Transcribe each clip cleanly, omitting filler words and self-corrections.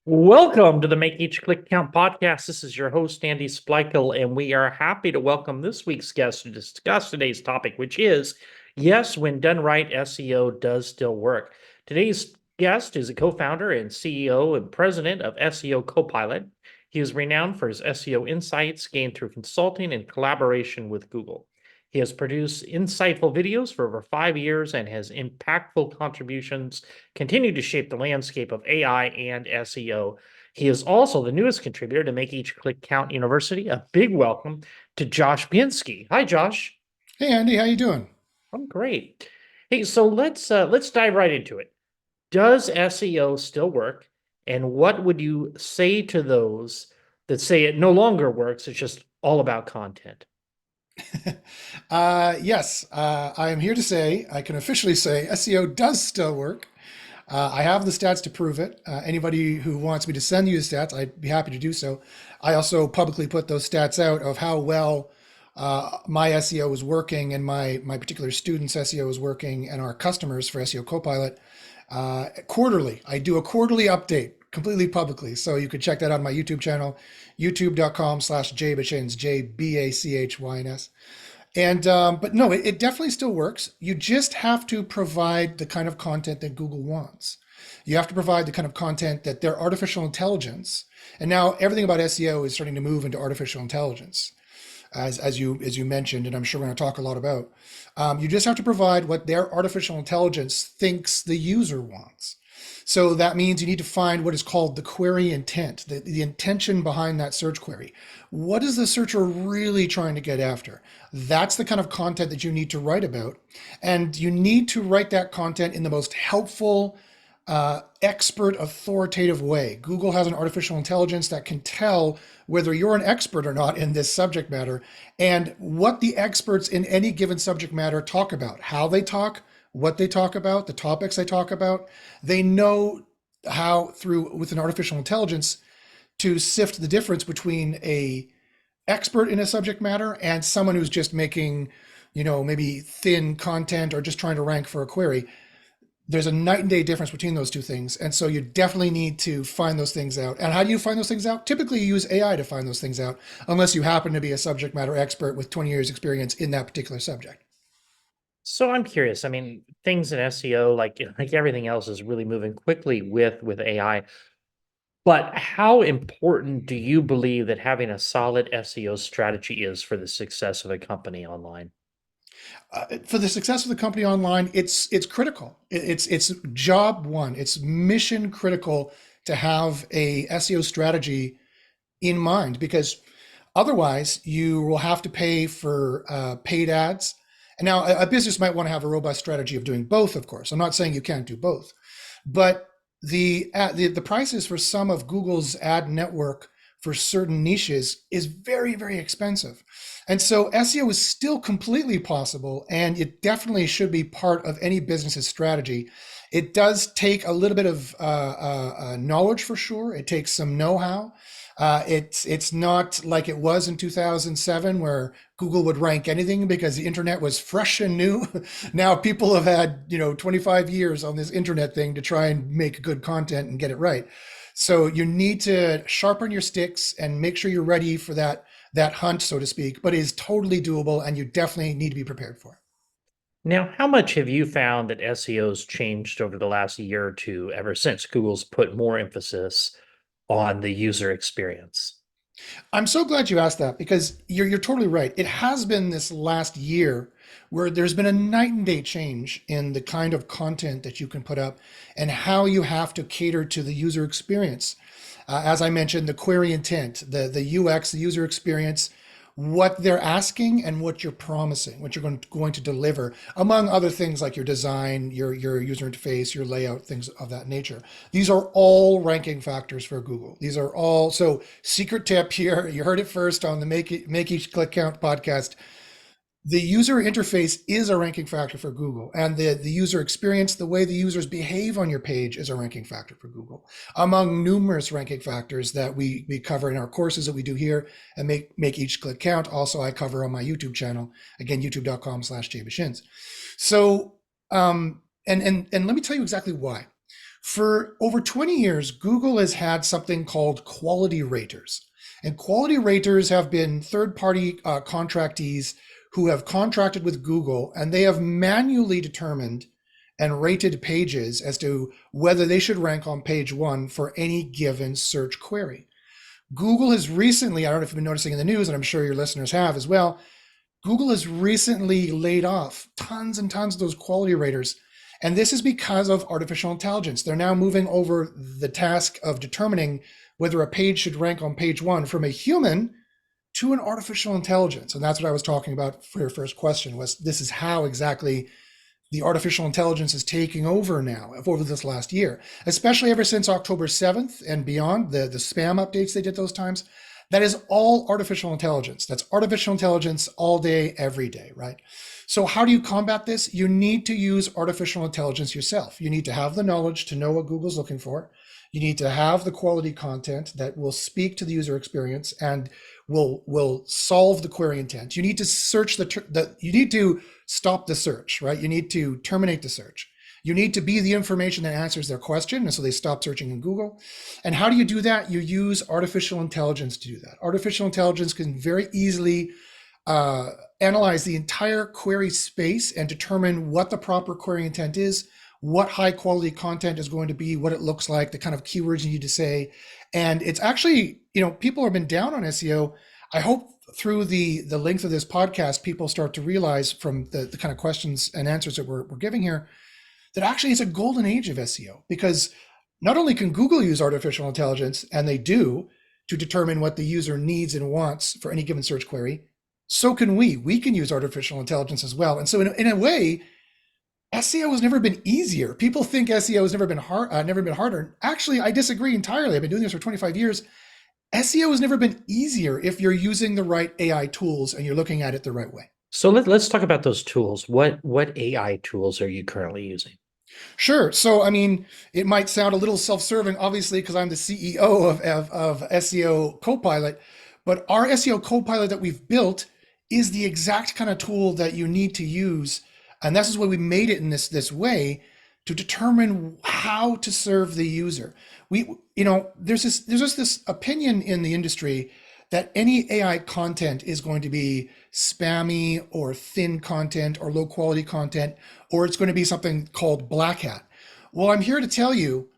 Welcome to the Make Each Click Count podcast. This is your host, Andy Splikel, and we are happy to welcome this week's guest to discuss today's topic, which is yes, when done right, SEO does still work. Today's guest is a co founder and CEO and president of SEO Copilot. He is renowned for his SEO insights gained through consulting and collaboration with Google. He has produced insightful videos for over 5 years and has impactful contributions continue to shape the landscape of AI and SEO. He is also the newest contributor to Make Each Click Count University. A big welcome to Josh Bachynski. Hi, Josh. Hey Andy, how you doing? I'm great. Hey, so let's dive right into it. Does SEO still work? And what would you say to those that say it no longer works? It's just all about content. Yes, I am here to say, I can officially say SEO does still work. I have the stats to prove it. Anybody who wants me to send you the stats, I'd be happy to do so. I also publicly put those stats out of how well my SEO is working and my particular students' SEO is working and our customers for SEO Copilot quarterly. I do a quarterly update completely publicly. So you could check that out on my YouTube channel, youtube.com/jbachyns, JBACHYNS. And but no, it definitely still works. You just have to provide the kind of content that Google wants. You have to provide the kind of content that their artificial intelligence, and now everything about SEO is starting to move into artificial intelligence, as you mentioned, and I'm sure we're going to talk a lot about. You just have to provide what their artificial intelligence thinks the user wants. So that means you need to find what is called the query intent, the intention behind that search query. What is the searcher really trying to get after? That's the kind of content that you need to write about. And you need to write that content in the most helpful, expert, authoritative way. Google has an artificial intelligence that can tell whether you're an expert or not in this subject matter and what the experts in any given subject matter talk about, how they talk, what they talk about, the topics they talk about. They know how, through with an artificial intelligence, to sift the difference between a expert in a subject matter and someone who's just making, maybe thin content or just trying to rank for a query. There's a night and day difference between those two things. And so you definitely need to find those things out. And how do you find those things out? Typically you use AI to find those things out, unless you happen to be a subject matter expert with 20 years experience in that particular subject. So I'm curious. I mean, things in SEO, like everything else, is really moving quickly with AI. But how important do you believe that having a solid SEO strategy is for the success of a company online? For the success of the company online, it's critical. It's job one. It's mission critical to have a SEO strategy in mind, because otherwise you will have to pay for paid ads. And now a business might want to have a robust strategy of doing both. Of course, I'm not saying you can't do both, but the prices for some of Google's ad network for certain niches is very, very expensive. And so SEO is still completely possible, and it definitely should be part of any business's strategy. It does take a little bit of knowledge for sure. It takes some know-how. It's not like it was in 2007 where Google would rank anything because the internet was fresh and new. Now people have had 25 years on this internet thing to try and make good content and get it right. So you need to sharpen your sticks and make sure you're ready for that hunt, so to speak. But it is totally doable, and you definitely need to be prepared for it. Now, how much have you found that SEO's changed over the last year or two, ever since Google's put more emphasis on the user experience? I'm so glad you asked that, because you're totally right. It has been this last year where there's been a night and day change in the kind of content that you can put up and how you have to cater to the user experience. As I mentioned, the query intent, the UX, the user experience, what they're asking and what you're promising, what you're going to deliver, among other things like your design, your user interface, your layout, things of that nature. These are all ranking factors for Google. These are all, so secret tip here, you heard it first on the Make Each Click Count podcast. The user interface is a ranking factor for Google, and the user experience, the way the users behave on your page, is a ranking factor for Google, among numerous ranking factors that we cover in our courses that we do here and make each click count. Also, I cover on my YouTube channel, again, youtube.com/jbashins. So, and let me tell you exactly why. For over 20 years, Google has had something called quality raters. And quality raters have been third party contractees who have contracted with Google, and they have manually determined and rated pages as to whether they should rank on page one for any given search query. Google has recently, I don't know if you've been noticing in the news, and I'm sure your listeners have as well, Google has recently laid off tons and tons of those quality raters. And this is because of artificial intelligence. They're now moving over the task of determining whether a page should rank on page one from a human to an artificial intelligence. And that's what I was talking about for your first question, was this is how exactly the artificial intelligence is taking over now over this last year, especially ever since October 7th and beyond, the spam updates they did those times. That is all artificial intelligence. That's artificial intelligence all day, every day, right? So how do you combat this? You need to use artificial intelligence yourself. You need to have the knowledge to know what Google's looking for. You need to have the quality content that will speak to the user experience and will solve the query intent. You need to search you need to stop the search, right? You need to terminate the search. You need to be the information that answers their question, and so they stop searching in Google. And how do you do that? You use artificial intelligence to do that. Artificial intelligence can very easily analyze the entire query space and determine what the proper query intent is, what high quality content is going to be, what it looks like, the kind of keywords you need to say. And it's actually, people have been down on SEO. I hope through the length of this podcast, people start to realize from the kind of questions and answers that we're giving here, that actually it's a golden age of SEO, because not only can Google use artificial intelligence, and they do, to determine what the user needs and wants for any given search query, so can we. We can use artificial intelligence as well. And so in a way, SEO has never been easier. People think SEO has never been harder. Actually, I disagree entirely. I've been doing this for 25 years. SEO has never been easier if you're using the right AI tools and you're looking at it the right way. So let's talk about those tools. What AI tools are you currently using? Sure. So, I mean, it might sound a little self-serving, obviously, because I'm the CEO of SEO Copilot, but our SEO Copilot that we've built is the exact kind of tool that you need to use. And this is why we made it in this way, to determine how to serve the user. There's just this opinion in the industry that any AI content is going to be spammy or thin content or low quality content, or it's going to be something called black hat. Well, I'm here to tell you,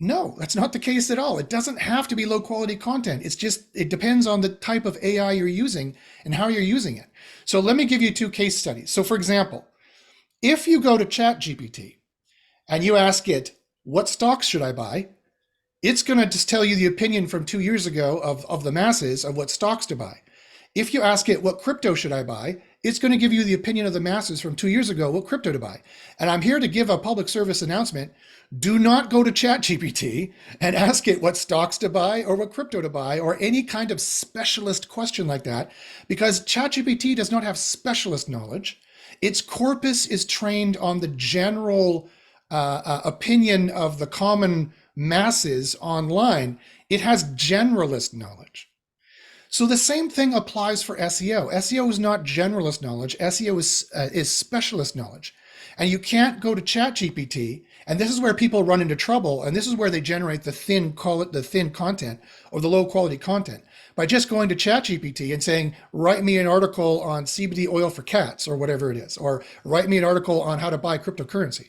no, that's not the case at all. It doesn't have to be low quality content. It depends on the type of AI you're using and how you're using it. So let me give you two case studies. So for example, if you go to ChatGPT and you ask it, what stocks should I buy? It's going to just tell you the opinion from 2 years ago of the masses of what stocks to buy. If you ask it, what crypto should I buy? It's going to give you the opinion of the masses from 2 years ago, what crypto to buy. And I'm here to give a public service announcement. Do not go to ChatGPT and ask it what stocks to buy or what crypto to buy or any kind of specialist question like that, because ChatGPT does not have specialist knowledge. Its corpus is trained on the general opinion of the common masses online. It has generalist knowledge. So the same thing applies for SEO. SEO is not generalist knowledge. SEO is specialist knowledge. And you can't go to ChatGPT, and this is where people run into trouble, and this is where they generate the thin content or the low quality content, by just going to ChatGPT and saying, write me an article on CBD oil for cats or whatever it is, or write me an article on how to buy cryptocurrency.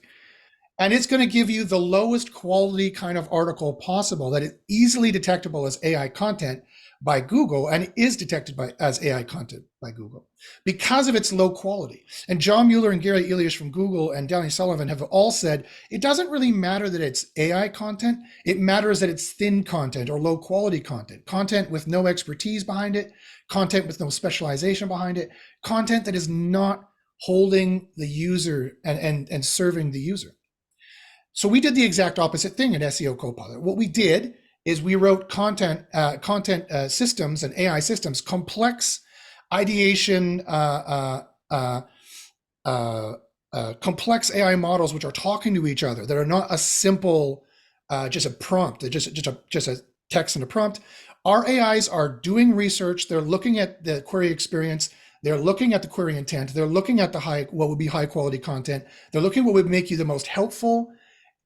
And it's going to give you the lowest quality kind of article possible that is easily detectable as AI content by Google, and is detected as AI content by Google because of its low quality. And John Mueller and Gary Eliash from Google and Danny Sullivan have all said it doesn't really matter that it's AI content. It matters that it's thin content or low quality content with no expertise behind it, content with no specialization behind it, content that is not holding the user and serving the user. So we did the exact opposite thing in SEO Copilot. What we did is we wrote content systems and AI systems, complex ideation, complex AI models which are talking to each other, that are not a simple just a prompt, just a text and a prompt. Our AIs are doing research. They're looking at the query experience. They're looking at the query intent. They're looking at what would be high quality content. They're looking at what would make you the most helpful.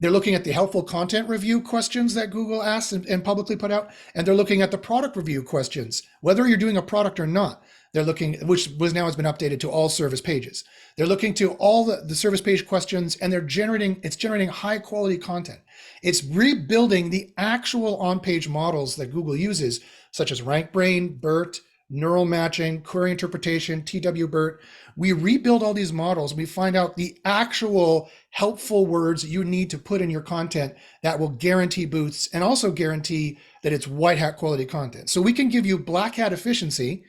They're looking at the helpful content review questions that Google asks and publicly put out, and they're looking at the product review questions, whether you're doing a product or not. They're looking, which was now has been updated to all service pages. They're looking to all the service page questions, and it's generating high quality content. It's rebuilding the actual on-page models that Google uses, such as RankBrain, BERT, neural matching, query interpretation, TW-BERT. We rebuild all these models and we find out the actual helpful words you need to put in your content that will guarantee boosts and also guarantee that it's white hat quality content. So we can give you black hat efficiency.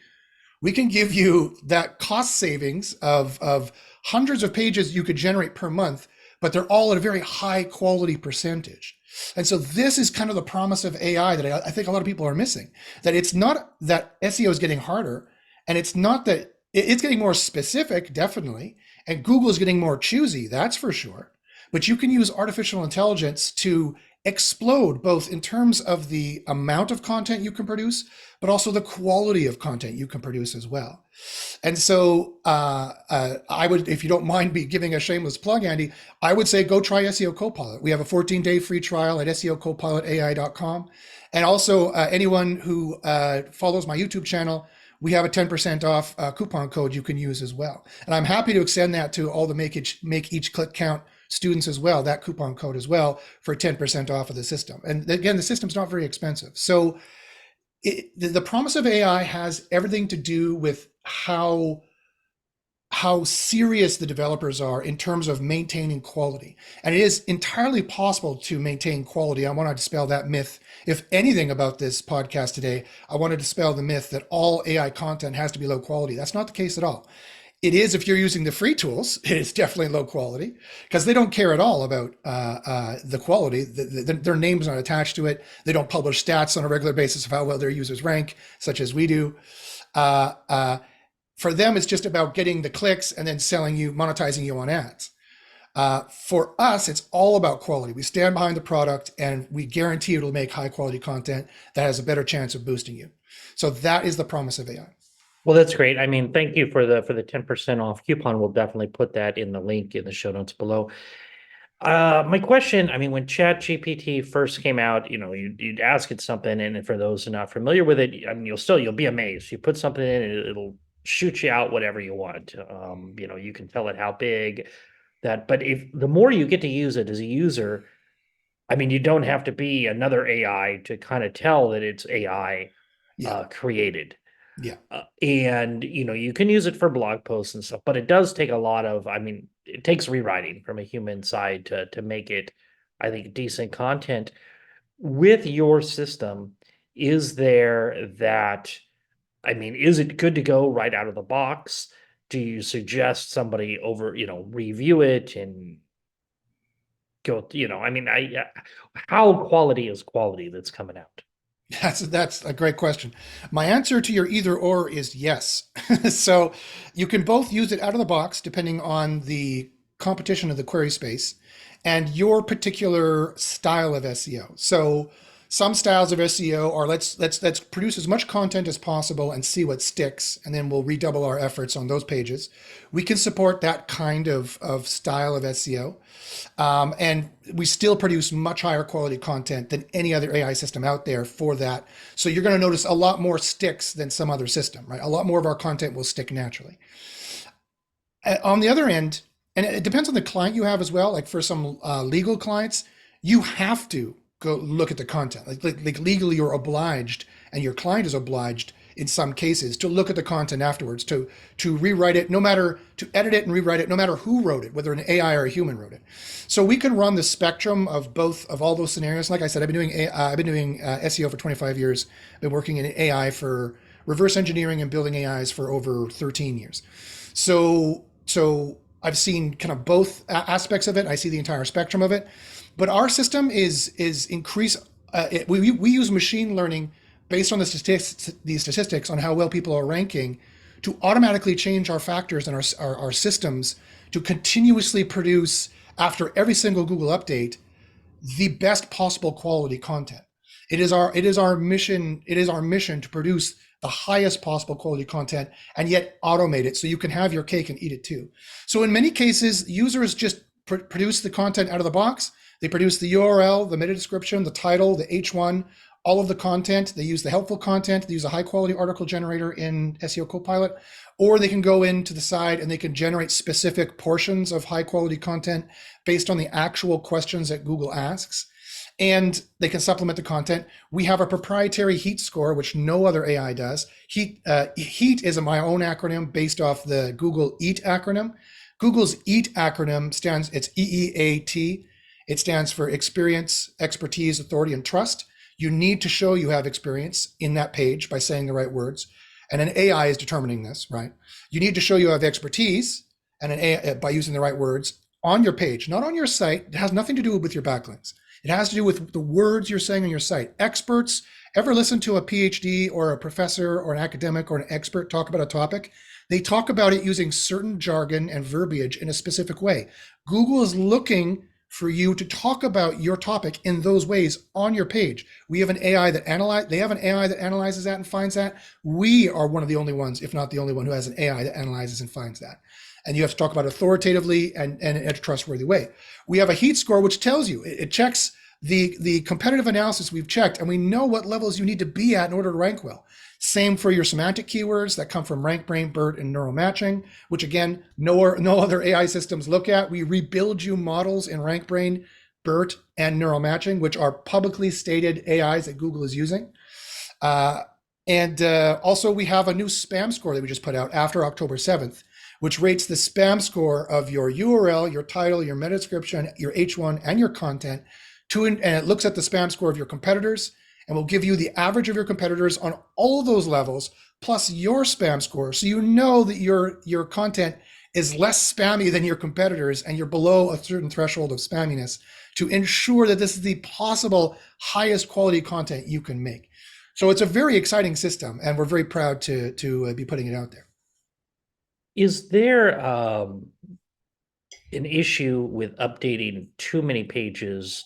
We can give you that cost savings of hundreds of pages you could generate per month, but they're all at a very high quality percentage. And so this is kind of the promise of AI that I think a lot of people are missing, that it's not that SEO is getting harder, and it's not that it's getting more specific, definitely, and Google is getting more choosy, that's for sure. But you can use artificial intelligence to explode both in terms of the amount of content you can produce, but also the quality of content you can produce as well. And so I would, if you don't mind me giving a shameless plug, Andy, I would say go try SEO Copilot. We have a 14-day free trial at SEOCopilotai.com. And also anyone who follows my YouTube channel, we have a 10% off coupon code you can use as well. And I'm happy to extend that to all the make each click count students as well, that coupon code as well, for 10% off of the system. And again, the system's not very expensive. So the promise of AI has everything to do with how serious the developers are in terms of maintaining quality. And it is entirely possible to maintain quality. I want to dispel that myth. If anything about this podcast today, I want to dispel the myth that all AI content has to be low quality. That's not the case at all. It is if you're using the free tools. It is definitely low quality because they don't care at all about the quality. Their name's not attached to it. They don't publish stats on a regular basis of how well their users rank, such as we do. For them, it's just about getting the clicks and then monetizing you on ads. For us, it's all about quality. We stand behind the product and we guarantee it'll make high quality content that has a better chance of boosting you. So that is the promise of AI. Well, that's great. I mean, thank you for the 10% off coupon. We'll definitely put that in the link in the show notes below. My question, I mean, when ChatGPT first came out, you'd ask it something, and for those who are not familiar with it, I mean, you'll be amazed. You put something in, and it'll shoot you out whatever you want. You can tell it how big that, but if the more you get to use it as a user, I mean, you don't have to be another AI to kind of tell that it's AI created. Yeah. And you can use it for blog posts and stuff, but it does take a lot of, I mean, it takes rewriting from a human side to make it, I think, decent content. With your system, is there that, I mean, is it good to go right out of the box? Do you suggest somebody review it and go, I mean, how quality is quality that's coming out? That's a great question. My answer to your either or is yes. So you can both use it out of the box depending on the competition of the query space and your particular style of SEO. So some styles of SEO are let's produce as much content as possible and see what sticks, and then we'll redouble our efforts on those pages. We can support that kind of style of SEO. And we still produce much higher quality content than any other AI system out there for that. So you're going to notice a lot more sticks than some other system, right? A lot more of our content will stick naturally. On the other end, and it depends on the client you have as well. Like for some legal clients, you have to go look at the content. Like legally, you're obliged, and your client is obliged in some cases to look at the content afterwards, to rewrite it, to edit it and rewrite it, no matter who wrote it, whether an AI or a human wrote it. So we can run the spectrum of all those scenarios. Like I said, I've been doing SEO for 25 years. I've been working in AI for reverse engineering and building AIs for over 13 years. So I've seen kind of both aspects of it. I see the entire spectrum of it. But our system is we use machine learning based on the statistics on how well people are ranking to automatically change our factors and our systems to continuously produce, after every single Google update, the best possible quality content. It is our mission to produce the highest possible quality content and yet automate it so you can have your cake and eat it too. So in many cases, users just produce the content out of the box. They produce the URL, the meta description, the title, the H1, all of the content. They use the helpful content. They use a high quality article generator in SEO Copilot, or they can go into the side and they can generate specific portions of high quality content based on the actual questions that Google asks. And they can supplement the content. We have a proprietary heat score, which no other AI does. Heat is my own acronym based off the Google EAT acronym. Google's EAT acronym it's EEAT. It stands for experience, expertise, authority, and trust. You need to show you have experience in that page by saying the right words. And an AI is determining this, right? You need to show you have expertise and an AI by using the right words on your page, not on your site. It has nothing to do with your backlinks. It has to do with the words you're saying on your site. Experts, ever listen to a PhD or a professor or an academic or an expert talk about a topic? They talk about it using certain jargon and verbiage in a specific way. Google is looking for you to talk about your topic in those ways on your page. We have an AI that analyzes that and finds that. We are one of the only ones, if not the only one, who has an AI that analyzes and finds that. And you have to talk about authoritatively and in a trustworthy way. We have a heat score, which tells you, it checks the competitive analysis we've checked, and we know what levels you need to be at in order to rank well. Same for your semantic keywords that come from RankBrain, BERT, and neural matching, which again, no other AI systems look at. We rebuild you models in RankBrain, BERT, and neural matching, which are publicly stated AIs that Google is using. And also we have a new spam score that we just put out after October 7th, which rates the spam score of your URL, your title, your meta description, your H1, and your content, and it looks at the spam score of your competitors, and will give you the average of your competitors on all of those levels, plus your spam score. So you know that your content is less spammy than your competitors, and you're below a certain threshold of spamminess to ensure that this is the possible highest quality content you can make. So it's a very exciting system, and we're very proud to be putting it out there. Is there an issue with updating too many pages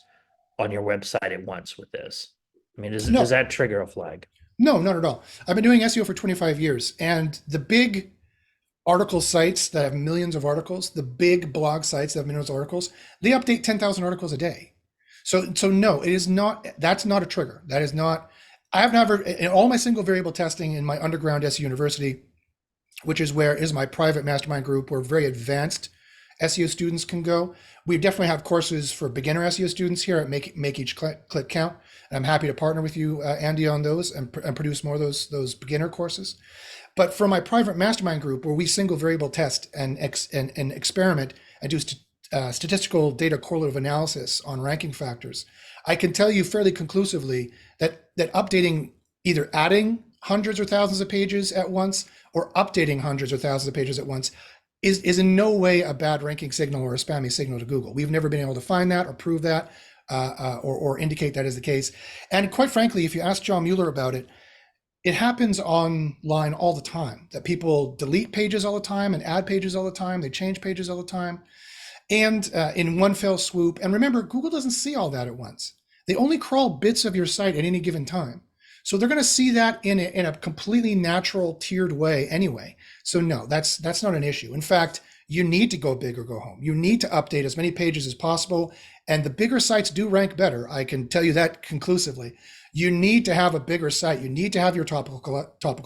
on your website at once with this? I mean, does No, that trigger a flag? no, not at all. I've been doing SEO for 25 years, and the big article sites that have millions of articles, the big blog sites that have millions of articles, they update 10,000 articles a day. So no, it is not, that's not a trigger. That is not, I have never, in all my single variable testing in my underground SEO university, which is where is my private mastermind group where very advanced SEO students can go. We definitely have courses for beginner SEO students here at Make Each Click Count. And I'm happy to partner with you, Andy, on those and produce more of those beginner courses. But for my private mastermind group, where we single variable test and experiment and do statistical data correlative analysis on ranking factors, I can tell you fairly conclusively that updating, either adding hundreds or thousands of pages at once or updating hundreds or thousands of pages at once is in no way a bad ranking signal or a spammy signal to Google. We've never been able to find that or prove that or indicate that is the case. And quite frankly, if you ask John Mueller about it, it happens online all the time, that people delete pages all the time and add pages all the time. They change pages all the time. And in one fell swoop. And remember, Google doesn't see all that at once. They only crawl bits of your site at any given time. So they're going to see that in a completely natural tiered way anyway. So no, that's not an issue. In fact, you need to go big or go home. You need to update as many pages as possible. And the bigger sites do rank better. I can tell you that conclusively. You need to have a bigger site. You need to have your topical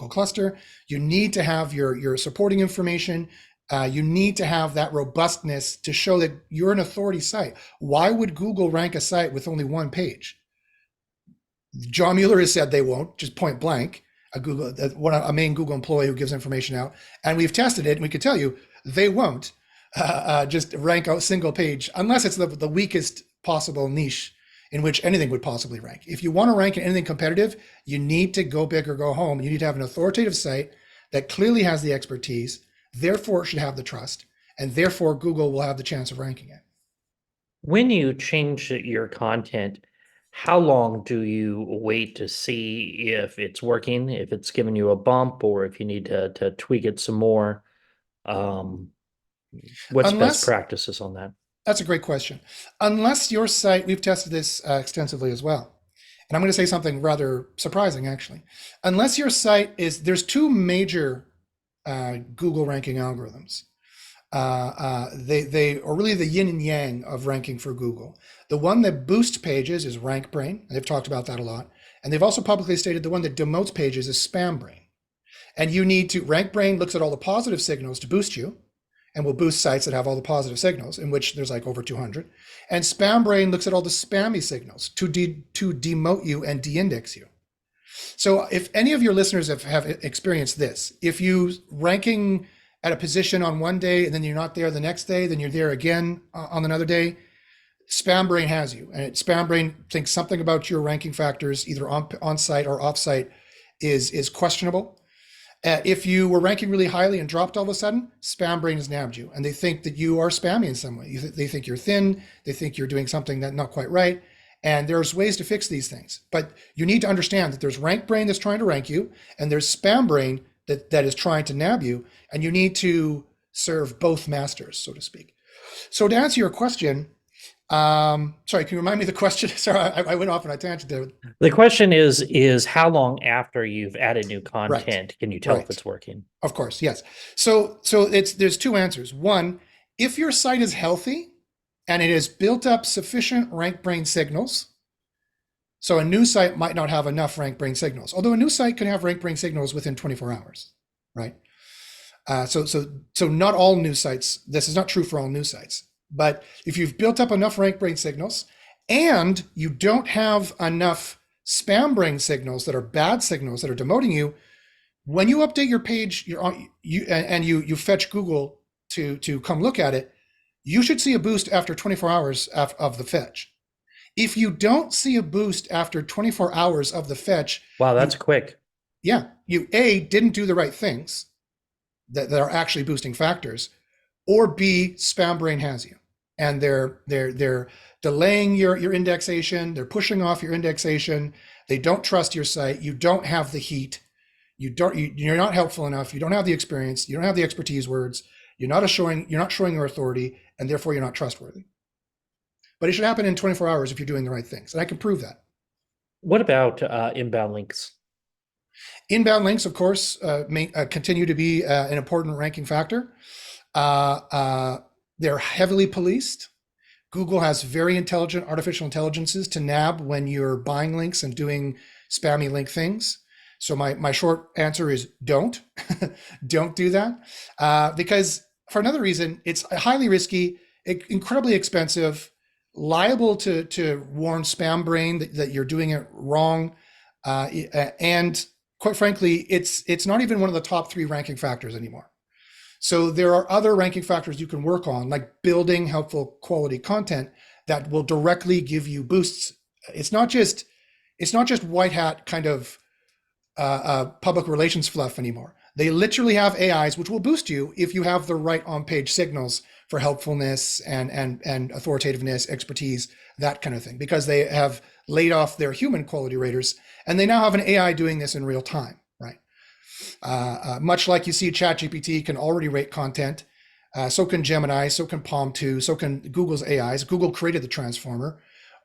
cluster. You need to have your supporting information. You need to have that robustness to show that you're an authority site. Why would Google rank a site with only one page? John Mueller has said they won't, just point blank. A main Google employee who gives information out, and we've tested it, and we can tell you they won't just rank a single page unless it's the weakest possible niche in which anything would possibly rank. If you want to rank in anything competitive, you need to go big or go home. You need to have an authoritative site that clearly has the expertise, therefore it should have the trust, and therefore Google will have the chance of ranking it. When you change your content, how long do you wait to see if it's working, if it's giving you a bump, or if you need to tweak it some more? What's best practices on that? That's a great question. Unless your site, we've tested this extensively as well. And I'm going to say something rather surprising, actually. Unless your site there's two major Google ranking algorithms. They are really the yin and yang of ranking for Google. The one that boosts pages is RankBrain, and they've talked about that a lot. And they've also publicly stated the one that demotes pages is SpamBrain. And you need to, RankBrain looks at all the positive signals to boost you and will boost sites that have all the positive signals, in which there's like over 200. And SpamBrain looks at all the spammy signals to demote you and de-index you. So if any of your listeners have experienced this, if you ranking at a position on one day and then you're not there the next day, then you're there again on another day, SpamBrain has you. And SpamBrain thinks something about your ranking factors, either on site or off site, is questionable. If you were ranking really highly and dropped all of a sudden, SpamBrain has nabbed you, and they think that you are spammy in some way. They think you're thin. They think you're doing something that's not quite right. And there's ways to fix these things. But you need to understand that there's RankBrain that's trying to rank you, and there's SpamBrain that is trying to nab you, and you need to serve both masters, so to speak. So to answer your question, sorry, can you remind me of the question? Sorry, I went off on a tangent there. The question is how long after you've added new content can you tell if Right. it's working? Of course, yes. So there's two answers. One, if your site is healthy and it has built up sufficient RankBrain signals, so a new site might not have enough RankBrain signals, although a new site can have RankBrain signals within 24 hours, right? So not all new sites, this is not true for all new sites, but if you've built up enough RankBrain signals and you don't have enough SpamBrain signals that are bad signals that are demoting you, when you update your page, you fetch Google to come look at it, you should see a boost after 24 hours of the fetch. If you don't see a boost after 24 hours of the fetch, Wow, that's quick. yeah, you A, didn't do the right things that are actually boosting factors, or B, SpamBrain has you, and they're delaying your indexation, they're pushing off your indexation, they don't trust your site, you don't have the heat, you're not helpful enough, you don't have the experience, you don't have the expertise words, you're not showing your authority, and therefore you're not trustworthy. But it should happen in 24 hours if you're doing the right things, and I can prove that. What about inbound links? Inbound links, of course, continue to be an important ranking factor. They're heavily policed. Google has very intelligent artificial intelligences to nab when you're buying links and doing spammy link things. So my short answer is don't. Don't do that. Because for another reason, it's highly risky, incredibly expensive, liable to warn SpamBrain that you're doing it wrong. And quite frankly, it's not even one of the top 3 ranking factors anymore. So there are other ranking factors you can work on, like building helpful quality content that will directly give you boosts. It's not just white hat kind of public relations fluff anymore. They literally have AIs which will boost you if you have the right on-page signals for helpfulness and authoritativeness, expertise, that kind of thing, because they have laid off their human quality raters and they now have an AI doing this in real time, right? Much like you see ChatGPT can already rate content, so can Gemini, so can Palm 2, so can Google's AIs. Google created the transformer.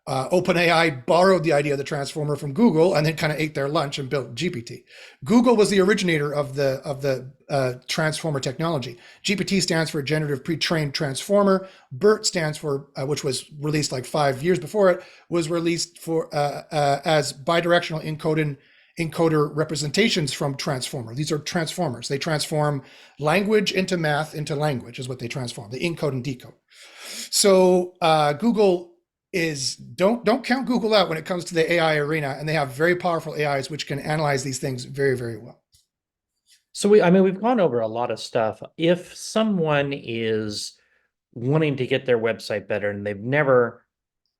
OpenAI borrowed the idea of the transformer from Google and then kind of ate their lunch and built GPT. Google was the originator of the transformer technology. GPT stands for Generative Pre-trained Transformer. BERT stands for, which was released like 5 years before it, was released for as bidirectional encoder representations from transformer. These are transformers. They transform language into math into language is what they transform. They encode and decode. So Google don't count Google out when it comes to the AI arena, and they have very powerful AIs which can analyze these things very, very well. So we've gone over a lot of stuff. If someone is wanting to get their website better and they've never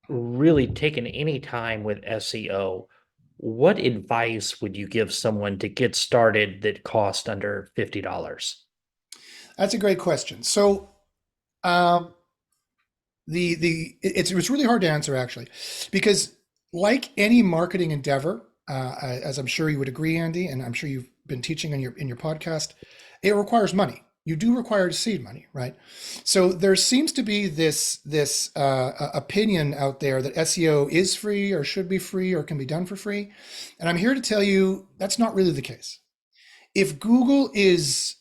really taken any time with SEO, what advice would you give someone to get started that cost under $50? That's a great question. So it's really hard to answer actually, because like any marketing endeavor, as I'm sure you would agree, Andy, and I'm sure you've been teaching in your podcast, it requires money. You do require seed money, right? So there seems to be this opinion out there that SEO is free or should be free or can be done for free, and I'm here to tell you that's not really the case. If Google is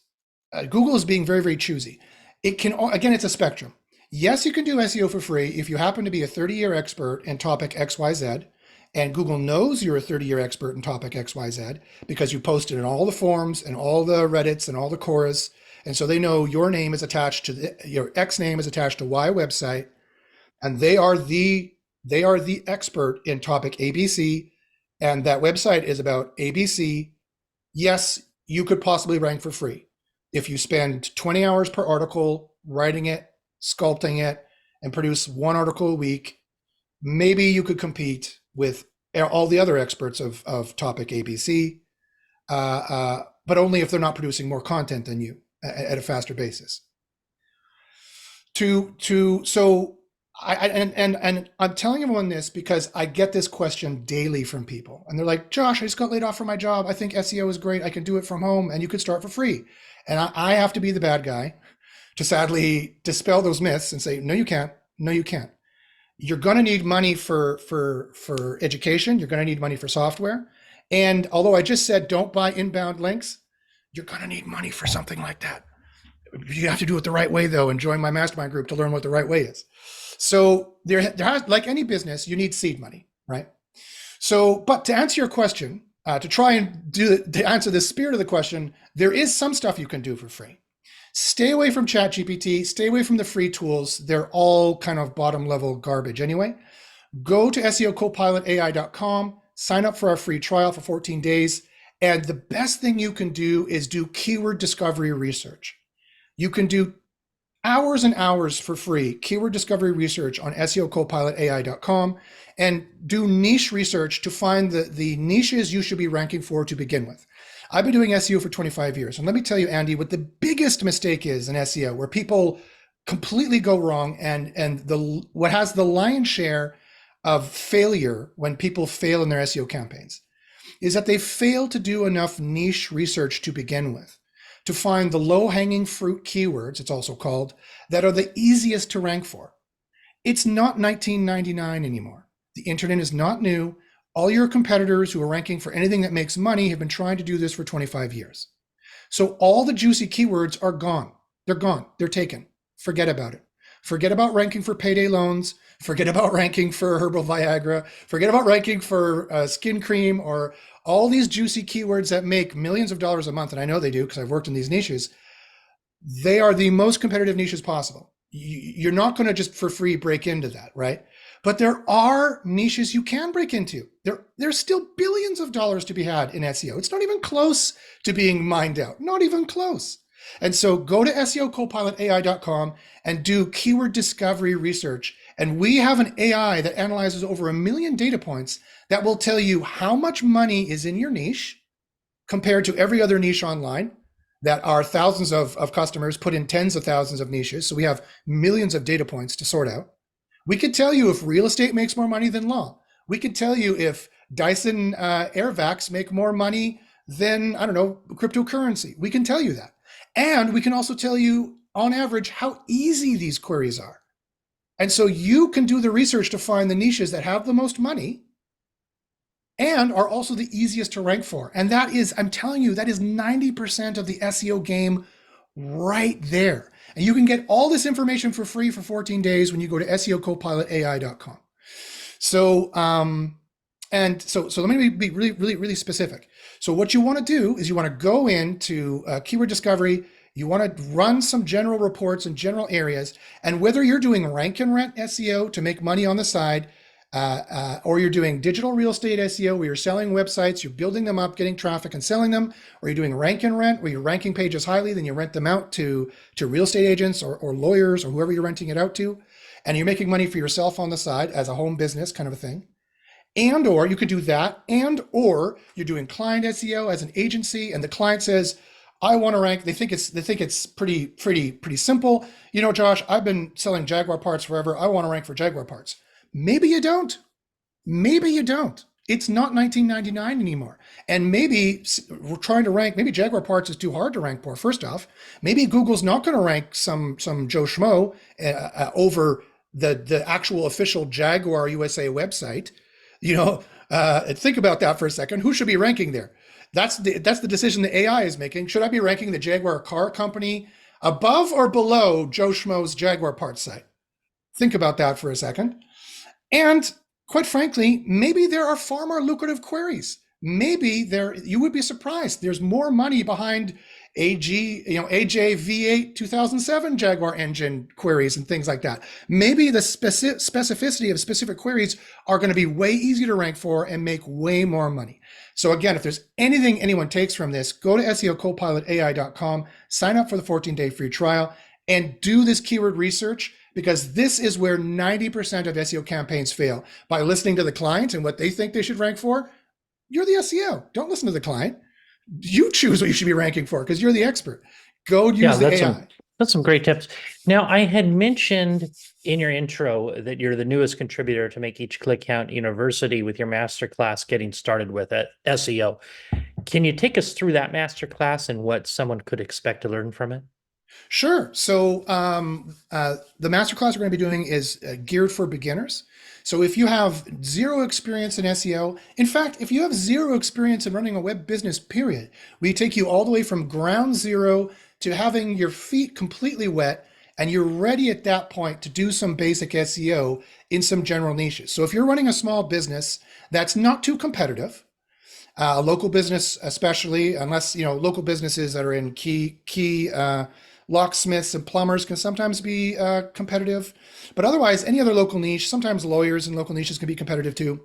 being very, very choosy. It can, again, it's a spectrum. Yes, you can do SEO for free if you happen to be a 30-year expert in topic XYZ, and Google knows you're a 30-year expert in topic XYZ because you posted in all the forums and all the Reddits and all the Quoras. And so they know your name is attached to your X name is attached to Y website, and they are the expert in topic ABC, and that website is about ABC. Yes, you could possibly rank for free. If you spend 20 hours per article writing it, sculpting it, and produce one article a week, maybe you could compete with all the other experts of topic ABC, but only if they're not producing more content than you at a faster basis. So and I'm telling everyone this because I get this question daily from people, and they're like, Josh, I just got laid off from my job. I think SEO is great. I can do it from home, and you could start for free. And I have to be the bad guy to sadly dispel those myths and say, no, you can't. No, you can't. You're going to need money for education. You're going to need money for software. And although I just said don't buy inbound links, you're going to need money for something like that. You have to do it the right way, though, and join my mastermind group to learn what the right way is. So there has, like any business, you need seed money, right? So, but to answer your question, to answer the spirit of the question, there is some stuff you can do for free. Stay away from ChatGPT. Stay away from the free tools. They're all kind of bottom level garbage anyway. Go to SEOCopilotai.com, sign up for our free trial for 14 days. And the best thing you can do is do keyword discovery research. You can do hours and hours for free keyword discovery research on SEOCopilotai.com and do niche research to find the niches you should be ranking for to begin with. I've been doing SEO for 25 years. And let me tell you, Andy, what the biggest mistake is in SEO, where people completely go wrong, and what has the lion's share of failure when people fail in their SEO campaigns, is that they fail to do enough niche research to begin with, to find the low-hanging fruit keywords, it's also called, that are the easiest to rank for. It's not 1999 anymore. The internet is not new. All your competitors who are ranking for anything that makes money have been trying to do this for 25 years. So all the juicy keywords are gone. They're gone. They're taken. Forget about it. Forget about ranking for payday loans. Forget about ranking for herbal Viagra. Forget about ranking for skin cream or all these juicy keywords that make millions of dollars a month. And I know they do because I've worked in these niches. They are the most competitive niches possible. You're not going to just for free break into that, right? But there are niches you can break into. There's still billions of dollars to be had in SEO. It's not even close to being mined out, not even close. And so go to SEOCopilotai.com and do keyword discovery research. And we have an AI that analyzes over 1 million data points that will tell you how much money is in your niche compared to every other niche online that are thousands of customers put in tens of thousands of niches. So we have millions of data points to sort out. We could tell you if real estate makes more money than law. We could tell you if Dyson air vacs make more money than, I don't know, cryptocurrency. We can tell you that. And we can also tell you, on average, how easy these queries are. And so you can do the research to find the niches that have the most money and are also the easiest to rank for. And that is, I'm telling you, that is 90% of the SEO game right there. And you can get all this information for free for 14 days when you go to SEOCopilotai.com. So, so let me be really, really, really specific. So what you want to do is you want to go into keyword discovery. You want to run some general reports in general areas. And whether you're doing rank and rent SEO to make money on the side, or you're doing digital real estate SEO where you're selling websites, you're building them up, getting traffic and selling them, or you're doing rank and rent where you're ranking pages highly, then you rent them out to real estate agents or lawyers or whoever you're renting it out to, and you're making money for yourself on the side as a home business kind of a thing. And or you could do that, and or you're doing client SEO as an agency, and the client says, I want to rank. They think it's pretty simple. You know, Josh, I've been selling Jaguar parts forever. I want to rank for Jaguar parts. Maybe you don't. Maybe you don't. It's not 1999 anymore. And maybe we're trying to rank, maybe Jaguar parts is too hard to rank for. First off, maybe Google's not going to rank some Joe Schmo over the actual official Jaguar USA website. You know, think about that for a second. Who should be ranking there? That's the decision the AI is making. Should I be ranking the Jaguar car company above or below Joe Schmo's Jaguar parts site? Think about that for a second. And quite frankly, maybe there are far more lucrative queries. Maybe there, you would be surprised. There's more money behind AJ V8 2007 Jaguar engine queries and things like that. Maybe the specificity of specific queries are going to be way easier to rank for and make way more money. So again, if there's anything anyone takes from this, go to SEOcopilotai.com, sign up for the 14-day free trial, and do this keyword research, because this is where 90% of SEO campaigns fail. By listening to the client and what they think they should rank for, you're the SEO. Don't listen to the client. You choose what you should be ranking for because you're the expert. Go Yeah, use the AI. that's some great tips. Now, I had mentioned in your intro that you're the newest contributor to Make Each Click Count University with your masterclass getting started with SEO. Can you take us through that masterclass and what someone could expect to learn from it? Sure. So the masterclass we're going to be doing is geared for beginners. So if you have zero experience in SEO, in fact, if you have zero experience in running a web business, period, we take you all the way from ground zero to having your feet completely wet, and you're ready at that point to do some basic SEO in some general niches. So if you're running a small business that's not too competitive, a local business especially, unless local businesses that are in key locksmiths and plumbers can sometimes be competitive, but otherwise any other local niche, sometimes lawyers in local niches can be competitive too.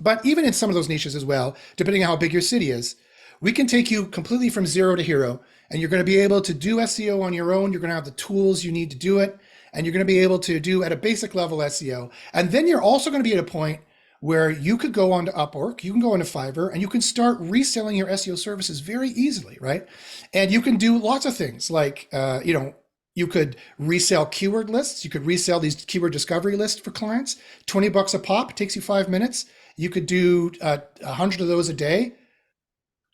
But even in some of those niches as well, depending on how big your city is, we can take you completely from zero to hero, and you're going to be able to do SEO on your own. You're going to have the tools you need to do it, and you're going to be able to do at a basic level SEO. And then you're also going to be at a point where you could go on to Upwork, you can go into Fiverr, and you can start reselling your SEO services very easily, right? And you can do lots of things like, you could resell keyword lists. You could resell these keyword discovery lists for clients. $20 a pop, takes you 5 minutes. You could do 100 of those a day.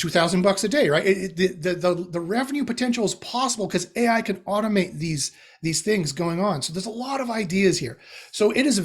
$2,000 a day, right? The revenue potential is possible because AI can automate these things going on. So there's a lot of ideas here. So it is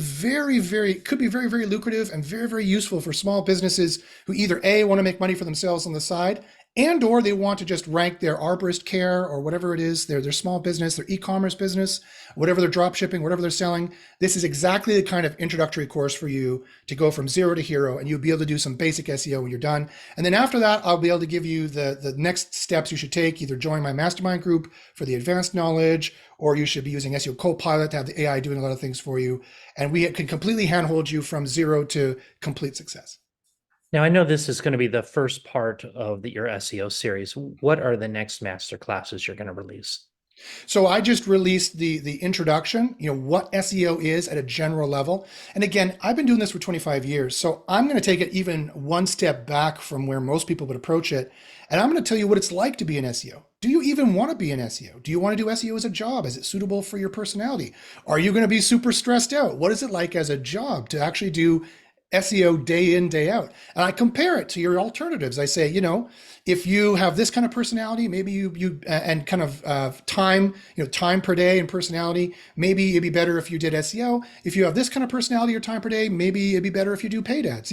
could be very lucrative and very useful for small businesses who either A, want to make money for themselves on the side, and or they want to just rank their arborist care or whatever it is, their small business, their e-commerce business, whatever they're drop shipping, whatever they're selling. This is exactly the kind of introductory course for you to go from zero to hero, and you'll be able to do some basic SEO when you're done. And then after that, I'll be able to give you the next steps you should take. Either join my mastermind group for the advanced knowledge, or you should be using SEO Copilot to have the AI doing a lot of things for you. And we can completely handhold you from zero to complete success. Now, I know this is going to be the first part of your SEO series. What are the next master classes you're going to release? So I just released the introduction, what SEO is at a general level. And again, I've been doing this for 25 years. So I'm going to take it even one step back from where most people would approach it. And I'm going to tell you what it's like to be an SEO. Do you even want to be an SEO? Do you want to do SEO as a job? Is it suitable for your personality? Are you going to be super stressed out? What is it like as a job to actually do SEO day in, day out? And I compare it to your alternatives. I say, if you have this kind of personality, maybe you and kind of time, time per day and personality, maybe it'd be better if you did SEO. If you have this kind of personality or time per day, maybe it'd be better if you do paid ads.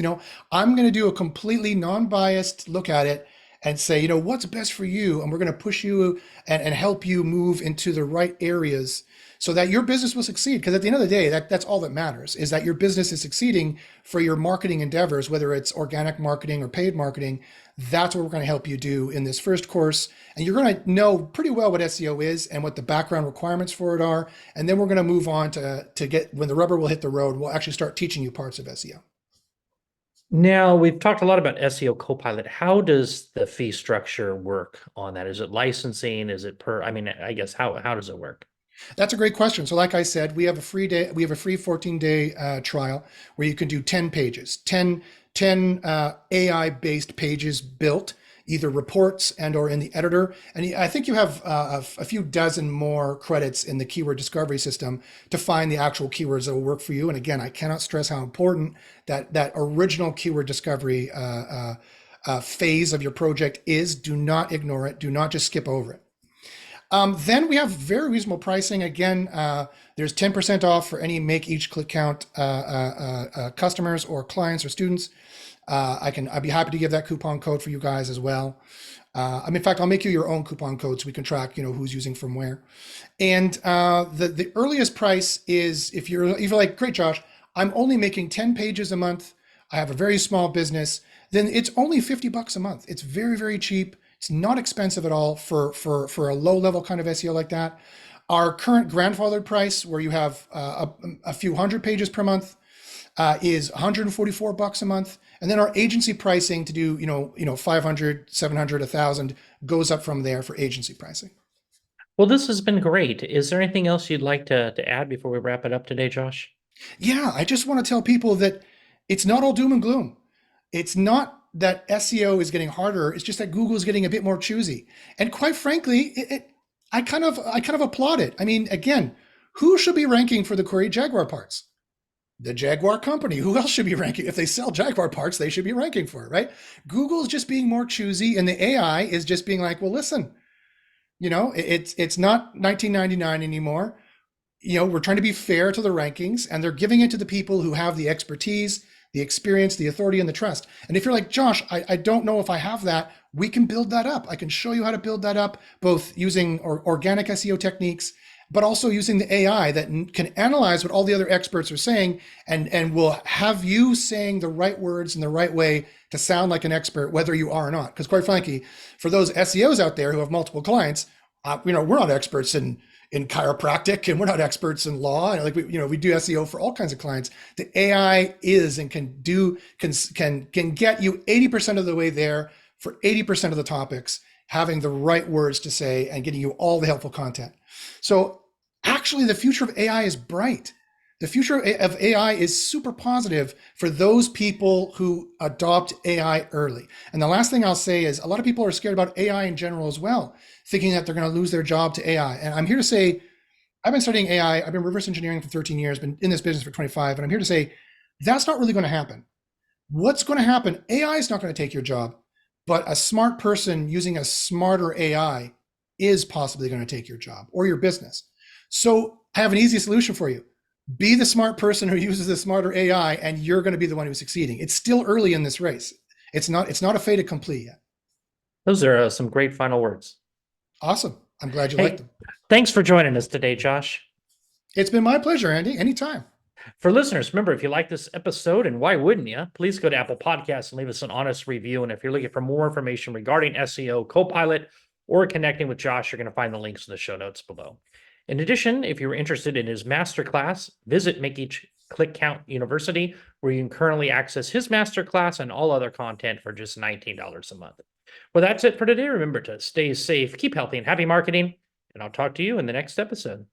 I'm going to do a completely non-biased look at it and say, what's best for you? And we're going to push you and help you move into the right areas so that your business will succeed. Because at the end of the day, that's all that matters, is that your business is succeeding for your marketing endeavors, whether it's organic marketing or paid marketing. That's what we're going to help you do in this first course. And you're going to know pretty well what SEO is and what the background requirements for it are. And then we're going to move on to get, when the rubber will hit the road, we'll actually start teaching you parts of SEO. Now, we've talked a lot about SEO Copilot. How does the fee structure work on that? Is it licensing? Is it I guess, how does it work? That's a great question. So like I said, we have a free 14-day trial where you can do 10 pages, 10 AI-based pages built, either reports and or in the editor. And I think you have a few dozen more credits in the keyword discovery system to find the actual keywords that will work for you. And again, I cannot stress how important that original keyword discovery phase of your project is. Do not ignore it. Do not just skip over it. Then we have very reasonable pricing. Again, there's 10% off for any Make Each Click Count customers or clients or students. I'd be happy to give that coupon code for you guys as well. in fact, I'll make you your own coupon code so we can track, who's using from where. And the earliest price is if you're like, great, Josh, I'm only making 10 pages a month. I have a very small business. Then it's only $50 a month. It's very, very cheap. It's not expensive at all for a low level kind of SEO like that. Our current grandfathered price, where you have a few hundred pages per month, is $144 a month. And then our agency pricing to do, 500, 700, 1,000 goes up from there for agency pricing. Well, this has been great. Is there anything else you'd like to add before we wrap it up today, Josh? Yeah, I just want to tell people that it's not all doom and gloom. It's not that SEO is getting harder. It's just that Google is getting a bit more choosy. And quite frankly, I kind of applaud it. I mean, again, who should be ranking for the query Jaguar parts? The Jaguar company. Who else should be ranking? If they sell Jaguar parts, they should be ranking for it, right? Google's just being more choosy, and the AI is just being like, well, listen, it's not 1999 anymore. We're trying to be fair to the rankings, and they're giving it to the people who have the expertise, the experience, the authority, and the trust. And if you're like, Josh, I don't know if I have that, we can build that up. I can show you how to build that up, both using organic SEO techniques, but also using the AI that can analyze what all the other experts are saying and will have you saying the right words in the right way to sound like an expert, whether you are or not. Because quite frankly, for those SEOs out there who have multiple clients, we're not experts in chiropractic, and we're not experts in law. And we do SEO for all kinds of clients. The AI is and can get you 80% of the way there for 80% of the topics, having the right words to say and getting you all the helpful content. So actually, the future of AI is bright. The future of AI is super positive for those people who adopt AI early. And the last thing I'll say is a lot of people are scared about AI in general as well, thinking that they're going to lose their job to AI. And I'm here to say, I've been studying AI. I've been reverse engineering for 13 years, been in this business for 25. And I'm here to say, that's not really going to happen. What's going to happen? AI is not going to take your job, but a smart person using a smarter AI is possibly going to take your job or your business. So I have an easy solution for you. Be the smart person who uses the smarter AI, and you're going to be the one who's succeeding. It's still early in this race. It's not a fait accompli yet. Those are some great final words. Awesome. I'm glad you liked them. Thanks for joining us today, Josh. It's been my pleasure, Andy. Anytime. For listeners, remember, if you like this episode, and why wouldn't you, please go to Apple Podcasts and leave us an honest review. And if you're looking for more information regarding SEO Copilot or connecting with Josh, you're going to find the links in the show notes below. In addition, if you're interested in his masterclass, visit Make Each Click Count University, where you can currently access his masterclass and all other content for just $19 a month. Well, that's it for today. Remember to stay safe, keep healthy, and happy marketing, and I'll talk to you in the next episode.